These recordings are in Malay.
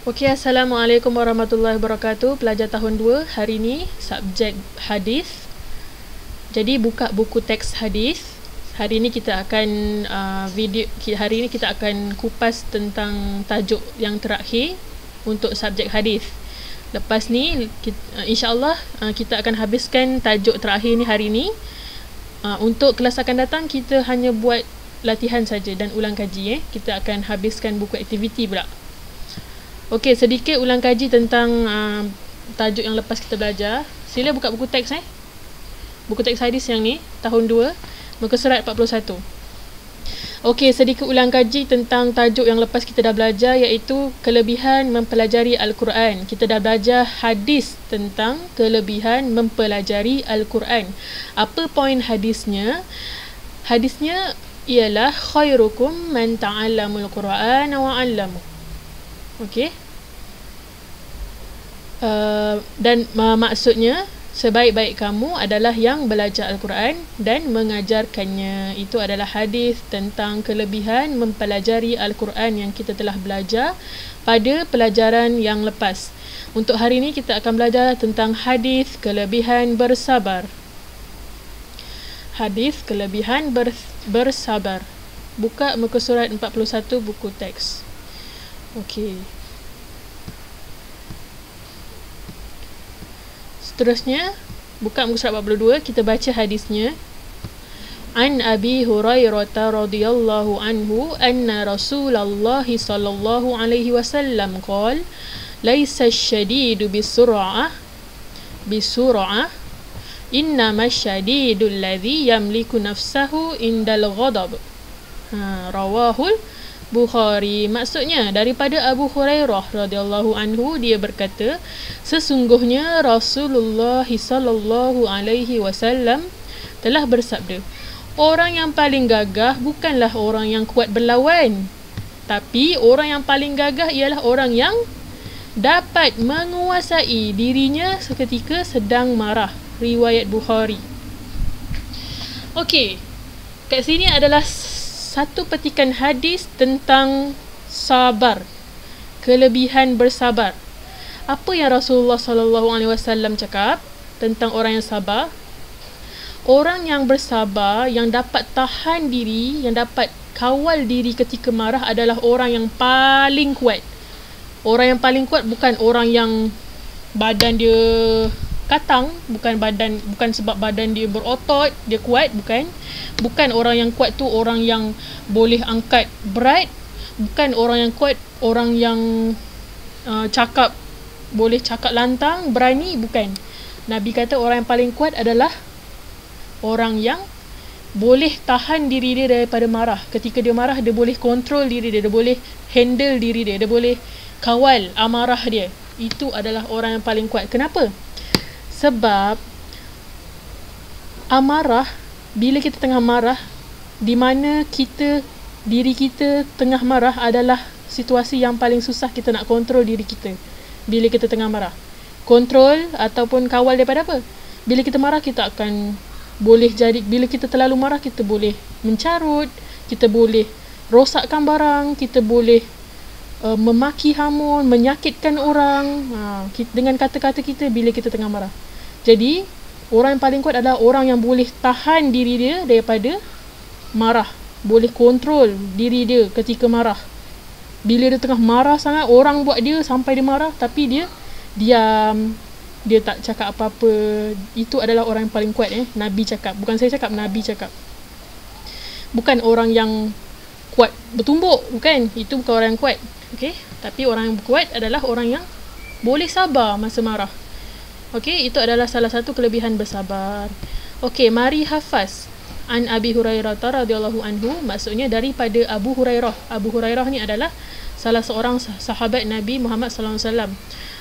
Okey, Assalamualaikum warahmatullahi wabarakatuh. Pelajar tahun 2, hari ini subjek hadis. Jadi buka buku teks hadis. Hari ini kita akan kupas tentang tajuk yang terakhir untuk subjek hadis. Lepas ni insya-Allah kita akan habiskan tajuk terakhir ni hari ini. Untuk kelas akan datang kita hanya buat latihan saja dan ulang kaji. Kita akan habiskan buku aktiviti pula. Okey, sedikit ulang kaji tentang tajuk yang lepas kita belajar. Sila buka buku teks buku teks hadis yang ni, tahun 2, muka surat 41. Okey, sedikit ulang kaji tentang tajuk yang lepas kita dah belajar, iaitu kelebihan mempelajari Al-Quran. Kita dah belajar hadis tentang kelebihan mempelajari Al-Quran. Apa poin hadisnya? Hadisnya ialah khairukum man ta'allamul Qur'ana wa 'allamu. Okey. Dan maksudnya sebaik-baik kamu adalah yang belajar Al-Quran dan mengajarkannya. Itu adalah hadis tentang kelebihan mempelajari Al-Quran yang kita telah belajar pada pelajaran yang lepas. Untuk hari ini kita akan belajar tentang hadis kelebihan bersabar. Hadis kelebihan bersabar. Buka muka surat 41 buku teks. Okey. Seterusnya, buka muka surat 42, kita baca hadisnya. An Abi Hurairah radhiyallahu anhu anna Rasulullah sallallahu alaihi wasallam qala laisa asy-syadidu bisur'ah innama asy-syadidu alladhi yamliku nafsahu indal ghadab. Rawahul Bukhari. Maksudnya daripada Abu Hurairah radhiyallahu anhu, dia berkata, sesungguhnya Rasulullah sallallahu alaihi wasallam telah bersabda, orang yang paling gagah bukanlah orang yang kuat berlawan, tapi orang yang paling gagah ialah orang yang dapat menguasai dirinya seketika sedang marah. Riwayat Bukhari. Okey, kat sini adalah satu petikan hadis tentang sabar, kelebihan bersabar. Apa yang Rasulullah sallallahu alaihi wasallam cakap tentang orang yang sabar? Orang yang bersabar, yang dapat tahan diri, yang dapat kawal diri ketika marah adalah orang yang paling kuat. Orang yang paling kuat bukan orang yang badan dia katang, bukan sebab badan dia berotot dia kuat, bukan orang yang kuat tu orang yang boleh angkat berat, bukan orang yang kuat orang yang boleh cakap lantang, berani, bukan. Nabi kata orang yang paling kuat adalah orang yang boleh tahan diri dia daripada marah. Ketika dia marah, dia boleh kontrol diri dia boleh handle diri dia boleh kawal amarah dia. Itu adalah orang yang paling kuat. Kenapa? Sebab amarah, bila kita tengah marah, di mana diri kita tengah marah adalah situasi yang paling susah kita nak kontrol diri kita. Bila kita tengah marah, kontrol ataupun kawal daripada apa? Bila kita marah, kita akan bila kita terlalu marah, kita boleh mencarut, kita boleh rosakkan barang, kita boleh memaki hamun, menyakitkan orang dengan kata-kata kita bila kita tengah marah. Jadi orang yang paling kuat adalah orang yang boleh tahan diri dia daripada marah, boleh kontrol diri dia ketika marah. Bila dia tengah marah sangat, orang buat dia sampai dia marah, tapi dia diam, dia tak cakap apa-apa. Itu adalah orang yang paling kuat. Nabi cakap, bukan saya cakap, Nabi cakap. Bukan orang yang kuat bertumbuk, bukan. Itu bukan orang yang kuat. Okey, tapi orang yang kuat adalah orang yang boleh sabar masa marah. Okey, itu adalah salah satu kelebihan bersabar. Okey, mari hafaz. An Abi Hurairah radhiyallahu anhu, maksudnya daripada Abu Hurairah. Abu Hurairah ni adalah salah seorang sahabat Nabi Muhammad sallallahu alaihi wasallam.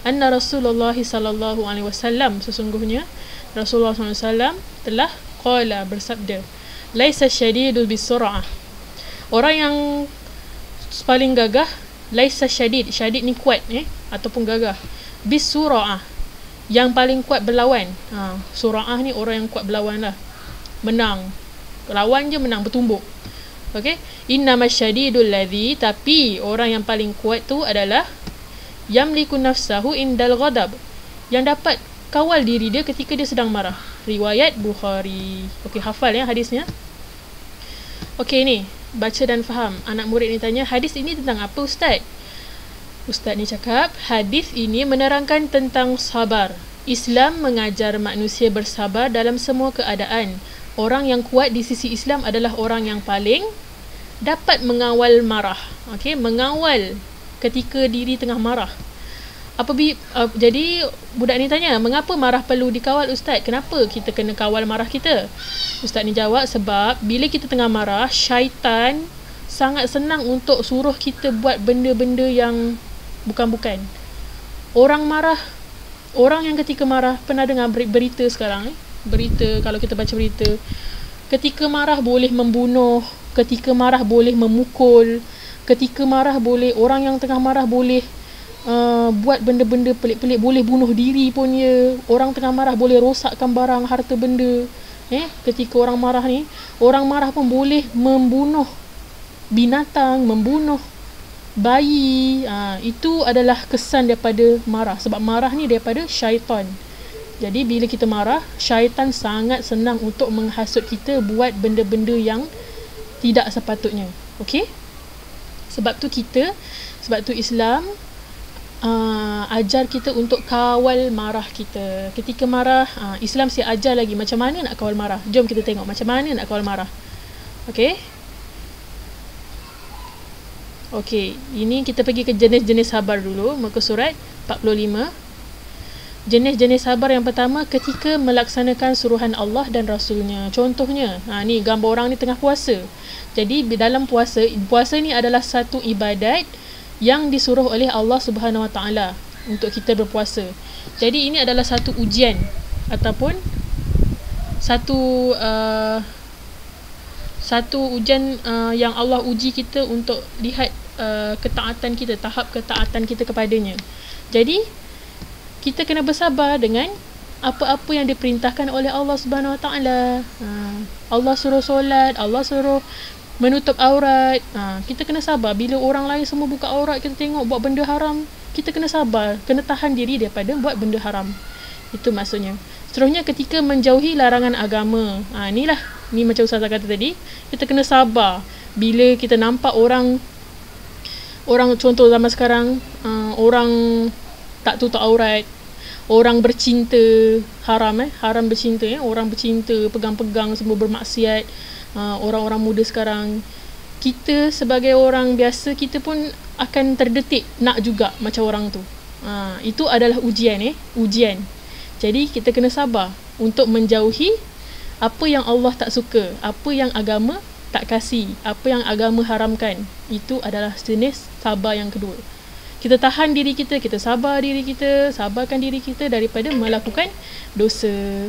Anna Rasulullah sallallahu alaihi wasallam, sesungguhnya Rasulullah sallallahu alaihi wasallam telah qala, bersabda, laisa syadidu bisur'ah. Orang yang paling gagah, laisa syadid ni kuat ataupun gagah. Bisur'ah, yang paling kuat berlawan. Sura'ah ni orang yang kuat berlawan lah. Menang. Lawan je menang, bertumbuk. Okey. Innamas syadidul ladzi, tapi orang yang paling kuat tu adalah yamliku nafsahu indal ghadab, yang dapat kawal diri dia ketika dia sedang marah. Riwayat Bukhari. Okey, hafal ya hadisnya. Okey ni, baca dan faham. Anak murid ni tanya, hadis ini tentang apa Ustaz? Ustaz ni cakap, hadis ini menerangkan tentang sabar. Islam mengajar manusia bersabar dalam semua keadaan. Orang yang kuat di sisi Islam adalah orang yang paling dapat mengawal marah. Okey, mengawal ketika diri tengah marah. Jadi budak ni tanya, mengapa marah perlu dikawal Ustaz? Kenapa kita kena kawal marah kita? Ustaz ni jawab, sebab bila kita tengah marah, syaitan sangat senang untuk suruh kita buat benda-benda yang bukan-bukan. Orang marah, orang yang ketika marah, pernah dengar berita sekarang berita, kalau kita baca berita, ketika marah boleh membunuh, ketika marah boleh memukul, ketika marah boleh, orang yang tengah marah boleh buat benda-benda pelik-pelik, boleh bunuh diri pun ya. Orang tengah marah boleh rosakkan barang, harta benda. Ketika orang marah ni, orang marah pun boleh membunuh binatang, membunuh bayi. Itu adalah kesan daripada marah. Sebab marah ni daripada syaitan. Jadi bila kita marah, syaitan sangat senang untuk menghasut kita buat benda-benda yang tidak sepatutnya. Okey? Sebab tu Islam ajar kita untuk kawal marah kita. Ketika marah, Islam siap ajar lagi macam mana nak kawal marah. Jom kita tengok macam mana nak kawal marah. Okey? Okey, ini kita pergi ke jenis-jenis sabar dulu, muka surat 45. Jenis-jenis sabar yang pertama, ketika melaksanakan suruhan Allah dan Rasulnya. Contohnya, ni gambar orang ni tengah puasa. Jadi dalam puasa ni adalah satu ibadat yang disuruh oleh Allah Subhanahu Wa Taala untuk kita berpuasa. Jadi ini adalah satu ujian ataupun satu ujian yang Allah uji kita untuk lihat ketaatan kita, tahap ketaatan kita kepadanya. Jadi kita kena bersabar dengan apa-apa yang diperintahkan oleh Allah Subhanahu Wa Taala. Allah suruh solat, Allah suruh menutup aurat. Kita kena sabar. Bila orang lain semua buka aurat, kita tengok buat benda haram, kita kena sabar, kena tahan diri daripada buat benda haram. Itu maksudnya. Seterusnya, ketika menjauhi larangan agama. Ni macam Ustazah kata tadi, kita kena sabar. Bila kita nampak orang contoh zaman sekarang, orang tak tutup aurat, orang bercinta haram, haram bercinta, orang bercinta, pegang-pegang, semua bermaksiat. Orang-orang muda sekarang, kita sebagai orang biasa, kita pun akan terdetik nak juga macam orang tu. Itu adalah ujian. Jadi kita kena sabar untuk menjauhi apa yang Allah tak suka, apa yang agama tak kasih, apa yang agama haramkan. Itu adalah jenis sabar yang kedua. Kita tahan diri kita, kita sabar diri kita, sabarkan diri kita daripada melakukan dosa.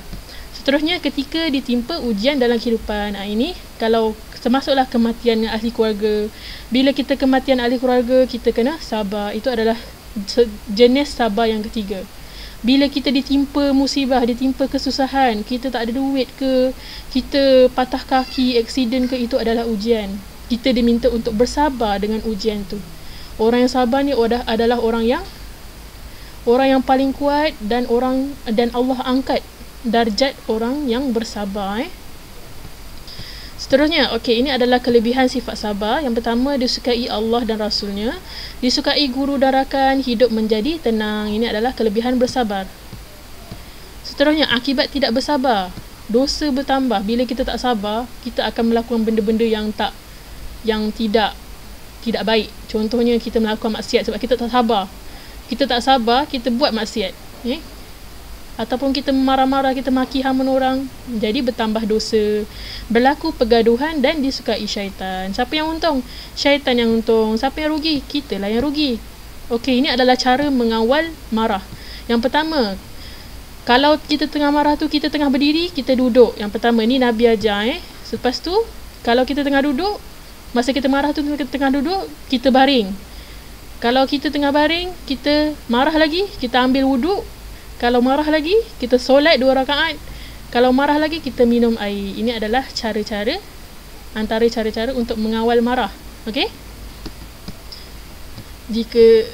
Seterusnya, ketika ditimpa ujian dalam kehidupan, ini kalau termasuklah kematian ahli keluarga. Bila kita kematian ahli keluarga, kita kena sabar. Itu adalah jenis sabar yang ketiga. Bila kita ditimpa musibah, ditimpa kesusahan, kita tak ada duit ke, kita patah kaki, aksiden ke, itu adalah ujian. Kita diminta untuk bersabar dengan ujian tu. Orang yang sabar ni adalah orang yang paling kuat, dan Allah angkat darjat orang yang bersabar. Seterusnya, ini adalah kelebihan sifat sabar. Yang pertama, disukai Allah dan Rasulnya, disukai guru dan rakan, hidup menjadi tenang. Ini adalah kelebihan bersabar. Seterusnya, akibat tidak bersabar, dosa bertambah. Bila kita tak sabar, kita akan melakukan benda-benda yang tidak baik. Contohnya, kita melakukan maksiat sebab kita tak sabar. Kita tak sabar, kita buat maksiat. Ataupun kita marah-marah, kita maki hamun orang, jadi bertambah dosa. Berlaku pergaduhan dan disukai syaitan. Siapa yang untung? Syaitan yang untung. Siapa yang rugi? Kita lah yang rugi. Ini adalah cara mengawal marah. Yang pertama, kalau kita tengah marah tu, kita tengah berdiri, kita duduk. Yang pertama, ni Nabi ajar. Lepas tu, kalau kita tengah duduk, masa kita marah tu, kita tengah duduk, kita baring. Kalau kita tengah baring, kita marah lagi, kita ambil wuduk. Kalau marah lagi, kita solat 2 rakaat. Kalau marah lagi, kita minum air. Ini adalah antara cara-cara untuk mengawal marah. Jika